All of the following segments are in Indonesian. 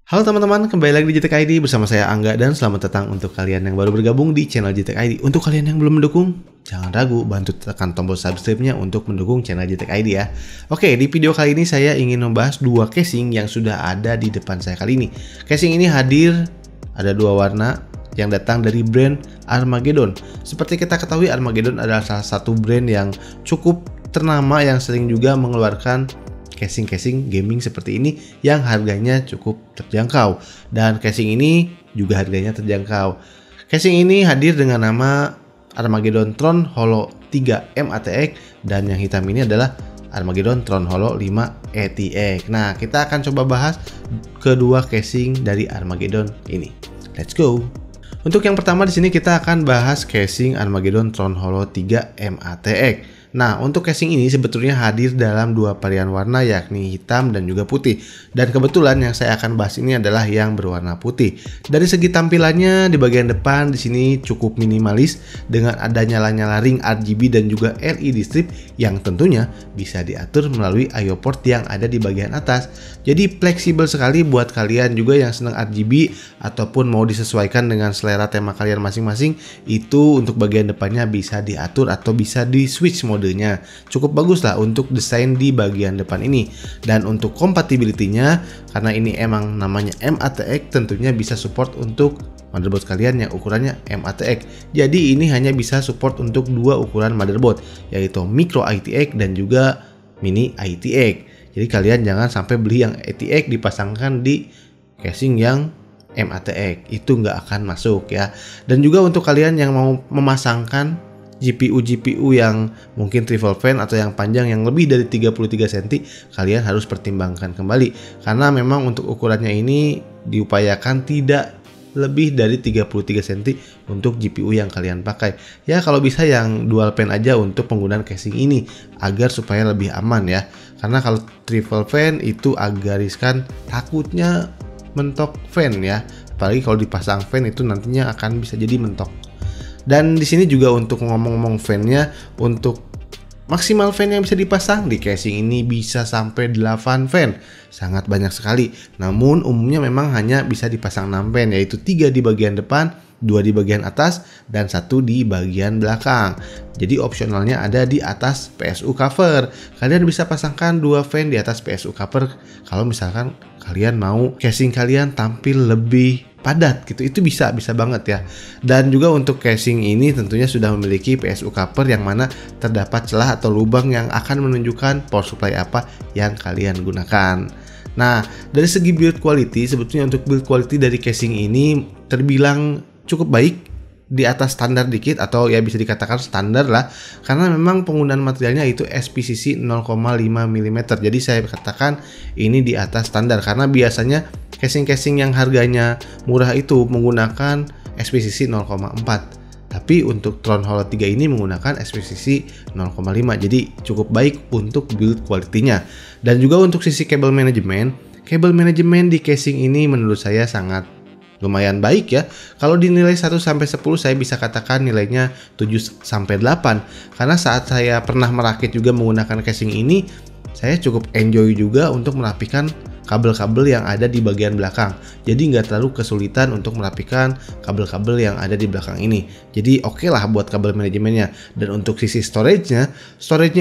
Halo teman-teman, kembali lagi di JTK ID bersama saya Angga dan selamat datang untuk kalian yang baru bergabung di channel JTK ID. Untuk kalian yang belum mendukung, jangan ragu bantu tekan tombol subscribe-nya untuk mendukung channel JTK ID ya. Oke, di video kali ini saya ingin membahas dua casing yang sudah ada di depan saya kali ini. Casing ini hadir ada dua warna yang datang dari brand Armageddon. Seperti kita ketahui, Armageddon adalah salah satu brand yang cukup ternama yang sering juga mengeluarkan casing-casing gaming seperti ini yang harganya cukup terjangkau, dan casing ini juga harganya terjangkau. Casing ini hadir dengan nama Armageddon Tron Holo 3 MATX dan yang hitam ini adalah Armageddon Tron Holo 5 ATX. Nah, kita akan coba bahas kedua casing dari Armageddon ini. Let's go. Untuk yang pertama di sini kita akan bahas casing Armageddon Tron Holo 3 MATX. Nah, untuk casing ini sebetulnya hadir dalam dua varian warna, yakni hitam dan juga putih. Dan kebetulan yang saya akan bahas ini adalah yang berwarna putih. Dari segi tampilannya di bagian depan di sini cukup minimalis dengan adanya nyala-nyala ring RGB dan juga LED strip yang tentunya bisa diatur melalui I/O port yang ada di bagian atas. Jadi fleksibel sekali buat kalian juga yang senang RGB ataupun mau disesuaikan dengan selera tema kalian masing-masing. Itu untuk bagian depannya bisa diatur atau bisa di switch mode. Cukup bagus lah untuk desain di bagian depan ini. Dan untuk compatibility-nya, karena ini emang namanya MATX, tentunya bisa support untuk motherboard kalian yang ukurannya MATX. Jadi ini hanya bisa support untuk dua ukuran motherboard, yaitu micro ITX dan juga mini ITX. Jadi kalian jangan sampai beli yang ATX dipasangkan di casing yang MATX, itu nggak akan masuk ya. Dan juga untuk kalian yang mau memasangkan GPU yang mungkin triple fan atau yang panjang yang lebih dari 33 cm, kalian harus pertimbangkan kembali, karena memang untuk ukurannya ini diupayakan tidak lebih dari 33 cm untuk GPU yang kalian pakai. Ya kalau bisa yang dual fan aja untuk penggunaan casing ini agar supaya lebih aman ya. Karena kalau triple fan itu agak riskan, takutnya mentok fan ya. Apalagi kalau dipasang fan itu nantinya akan bisa jadi mentok. Dan di sini juga untuk ngomong-ngomong fan-nya, untuk maksimal fan yang bisa dipasang di casing ini bisa sampai 8 fan. Sangat banyak sekali. Namun umumnya memang hanya bisa dipasang 6 fan, yaitu 3 di bagian depan, 2 di bagian atas, dan 1 di bagian belakang. Jadi opsionalnya ada di atas PSU cover. Kalian bisa pasangkan 2 fan di atas PSU cover kalau misalkan kalian mau casing kalian tampil lebih padat gitu, itu bisa banget ya. Dan juga untuk casing ini tentunya sudah memiliki PSU cover yang mana terdapat celah atau lubang yang akan menunjukkan power supply apa yang kalian gunakan. Nah, dari segi build quality, sebetulnya untuk build quality dari casing ini terbilang cukup baik, di atas standar dikit atau ya bisa dikatakan standar lah, karena memang penggunaan materialnya itu SPCC 0,5 mm. Jadi saya katakan ini di atas standar, karena biasanya casing-casing yang harganya murah itu menggunakan SPCC 0,4. Tapi untuk Tron Holo 3 ini menggunakan SPCC 0,5. Jadi cukup baik untuk build quality-nya. Dan juga untuk sisi cable management di casing ini menurut saya sangat lumayan baik ya. Kalau dinilai 1 sampai 10 saya bisa katakan nilainya 7 sampai 8. Karena saat saya pernah merakit juga menggunakan casing ini, saya cukup enjoy juga untuk merapikan kabel-kabel yang ada di bagian belakang. Jadi nggak terlalu kesulitan untuk merapikan kabel-kabel yang ada di belakang ini. Jadi oke lah buat kabel manajemennya. Dan untuk sisi storage-nya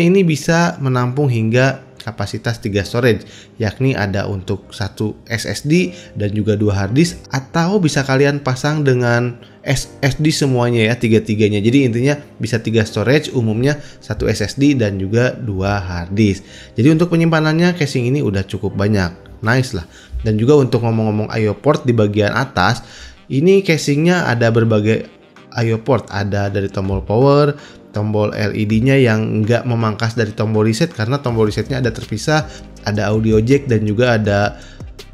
ini bisa menampung hingga kapasitas 3 storage, yakni ada untuk 1 SSD dan juga 2 hard disk, atau bisa kalian pasang dengan SSD semuanya ya, tiga-tiganya. Jadi intinya bisa 3 storage, umumnya 1 SSD dan juga 2 hard disk. Jadi untuk penyimpanannya casing ini udah cukup banyak, nice lah. Dan juga untuk ngomong-ngomong I/O port di bagian atas, ini casingnya ada berbagai I/O port, ada dari tombol power, tombol LED-nya yang nggak memangkas dari tombol reset, karena tombol resetnya ada terpisah, ada audio jack dan juga ada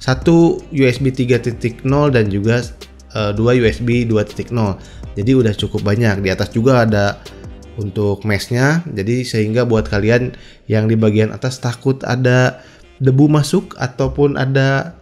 1 USB 3.0 dan juga 2 USB 2.0. Jadi udah cukup banyak. Di atas juga ada untuk mesh-nya, jadi sehingga buat kalian yang di bagian atas takut ada debu masuk ataupun ada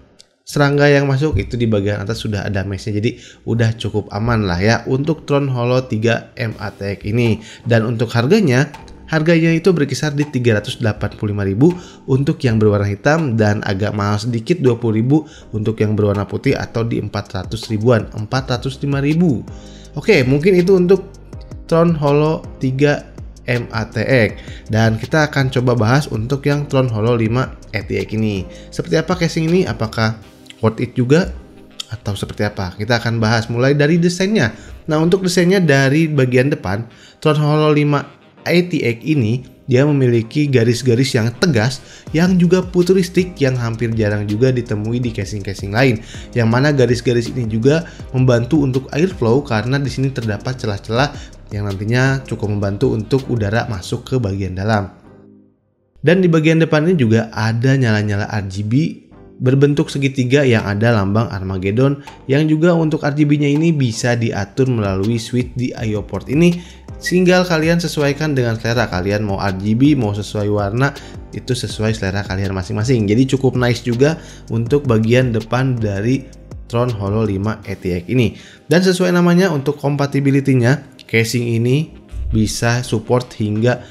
serangga yang masuk, itu di bagian atas sudah ada mesh-nya. Jadi udah cukup aman lah ya untuk Tron Holo 3 MATX ini. Dan untuk harganya Harganya itu berkisar di 385.000 untuk yang berwarna hitam dan agak mahal sedikit 20.000 untuk yang berwarna putih atau di 400 ribuan, 405.000. Oke, mungkin itu untuk Tron Holo 3 MATX, dan kita akan coba bahas untuk yang Tron Holo 5 ATX ini. Seperti apa casing ini? Apakah worth it juga atau seperti apa? Kita akan bahas mulai dari desainnya. Nah, untuk desainnya dari bagian depan, Tron Holo 5 ATX ini dia memiliki garis-garis yang tegas yang juga futuristik yang hampir jarang juga ditemui di casing-casing lain. Yang mana garis-garis ini juga membantu untuk airflow karena di sini terdapat celah-celah yang nantinya cukup membantu untuk udara masuk ke bagian dalam. Dan di bagian depan ini juga ada nyala-nyala RGB berbentuk segitiga yang ada lambang Armageddon, yang juga untuk RGB-nya ini bisa diatur melalui switch di I/O port ini. Tinggal kalian sesuaikan dengan selera kalian, mau RGB, mau sesuai warna, itu sesuai selera kalian masing-masing. Jadi cukup nice juga untuk bagian depan dari Tron Holo 5 ATX ini. Dan sesuai namanya, untuk compatibility-nya, casing ini bisa support hingga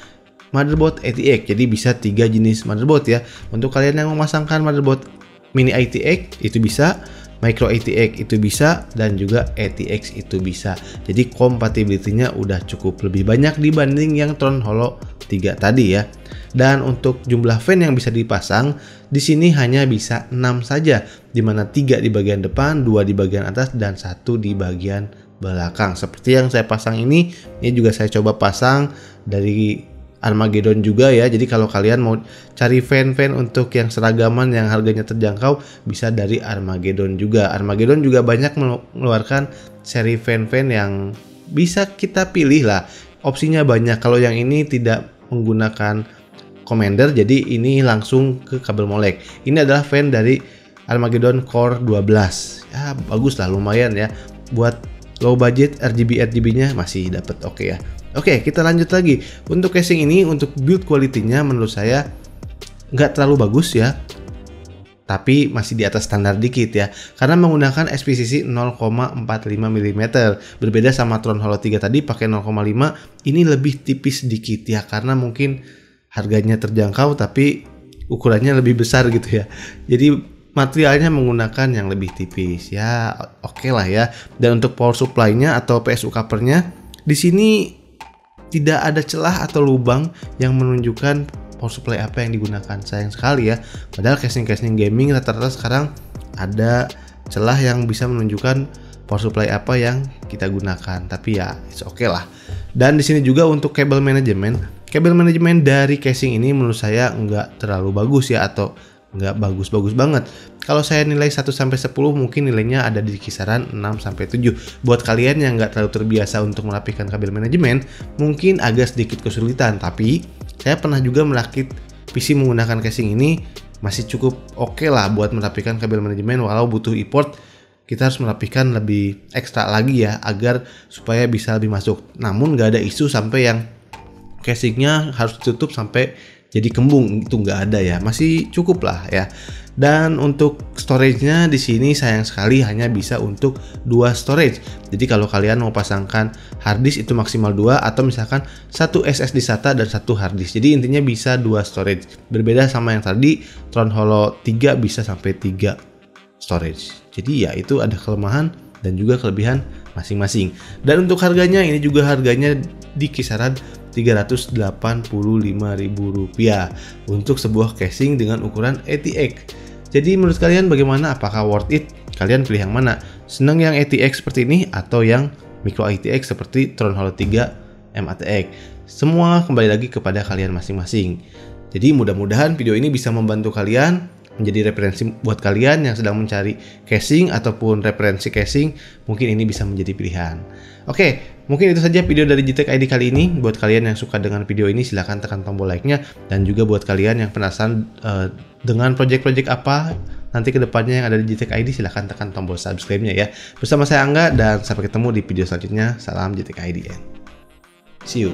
motherboard ATX. Jadi bisa 3 jenis motherboard ya. Untuk kalian yang memasangkan motherboard mini ATX itu bisa, micro ATX itu bisa, dan juga ATX itu bisa. Jadi compatibility-nya udah cukup lebih banyak dibanding yang Tron Holo 3 tadi ya. Dan untuk jumlah fan yang bisa dipasang di sini hanya bisa 6 saja, dimana 3 di bagian depan, 2 di bagian atas, dan 1 di bagian belakang. Seperti yang saya pasang ini juga saya coba pasang dari Armageddon juga ya. Jadi kalau kalian mau cari fan-fan untuk yang seragaman yang harganya terjangkau, bisa dari Armageddon juga. Armageddon juga banyak mengeluarkan seri fan-fan yang bisa kita pilih lah. Opsinya banyak. Kalau yang ini tidak menggunakan Commander, jadi ini langsung ke kabel molek. Ini adalah fan dari Armageddon Core 12. Ya bagus lah, lumayan ya. Buat low budget RGB-nya masih dapat oke ya. Oke, kita lanjut lagi. Untuk casing ini, untuk build quality-nya menurut saya nggak terlalu bagus ya, tapi masih di atas standar dikit ya, karena menggunakan SPCC 0,45 mm. Berbeda sama Tron Holo 3 tadi pakai 0,5, ini lebih tipis sedikit ya, karena mungkin harganya terjangkau tapi ukurannya lebih besar gitu ya. Jadi materialnya menggunakan yang lebih tipis ya, oke lah ya. Dan untuk power supply-nya atau PSU cover-nya di sini tidak ada celah atau lubang yang menunjukkan power supply apa yang digunakan. Sayang sekali ya. Padahal casing-casing gaming rata-rata sekarang ada celah yang bisa menunjukkan power supply apa yang kita gunakan. Tapi ya, it's okay lah. Dan di sini juga untuk kabel manajemen. Kabel manajemen dari casing ini menurut saya nggak terlalu bagus ya, atau nggak bagus-bagus banget. Kalau saya nilai 1-10 mungkin nilainya ada di kisaran 6-7. Buat kalian yang nggak terlalu terbiasa untuk merapikan kabel manajemen, mungkin agak sedikit kesulitan. Tapi saya pernah juga merakit PC menggunakan casing ini, masih cukup oke lah buat merapikan kabel manajemen. Walau butuh e-port, kita harus merapikan lebih ekstra lagi ya, agar supaya bisa lebih masuk. Namun nggak ada isu sampai yang casingnya harus ditutup sampai jadi kembung, itu nggak ada ya, masih cukup lah ya. Dan untuk storage-nya di sini sayang sekali hanya bisa untuk 2 storage. Jadi kalau kalian mau pasangkan hard disk itu maksimal 2, atau misalkan 1 SSD SATA dan 1 hard disk. Jadi intinya bisa 2 storage. Berbeda sama yang tadi Tron Holo 3 bisa sampai 3 storage. Jadi ya itu ada kelemahan dan juga kelebihan masing-masing. Dan untuk harganya, ini juga harganya di kisaran Rp385.000 untuk sebuah casing dengan ukuran ATX. Jadi menurut kalian bagaimana? Apakah worth it? Kalian pilih yang mana? Senang yang ATX seperti ini atau yang micro ATX seperti Tron Holo 3 MATX? Semua kembali lagi kepada kalian masing-masing. Jadi mudah-mudahan video ini bisa membantu kalian, menjadi referensi buat kalian yang sedang mencari casing ataupun referensi casing. Mungkin ini bisa menjadi pilihan. Oke, mungkin itu saja video dari JTech ID kali ini. Buat kalian yang suka dengan video ini, silahkan tekan tombol like-nya. Dan juga buat kalian yang penasaran dengan project-project apa nanti kedepannya yang ada di JTech ID, silahkan tekan tombol subscribe-nya ya. Bersama saya Angga, dan sampai ketemu di video selanjutnya. Salam JTech ID. See you.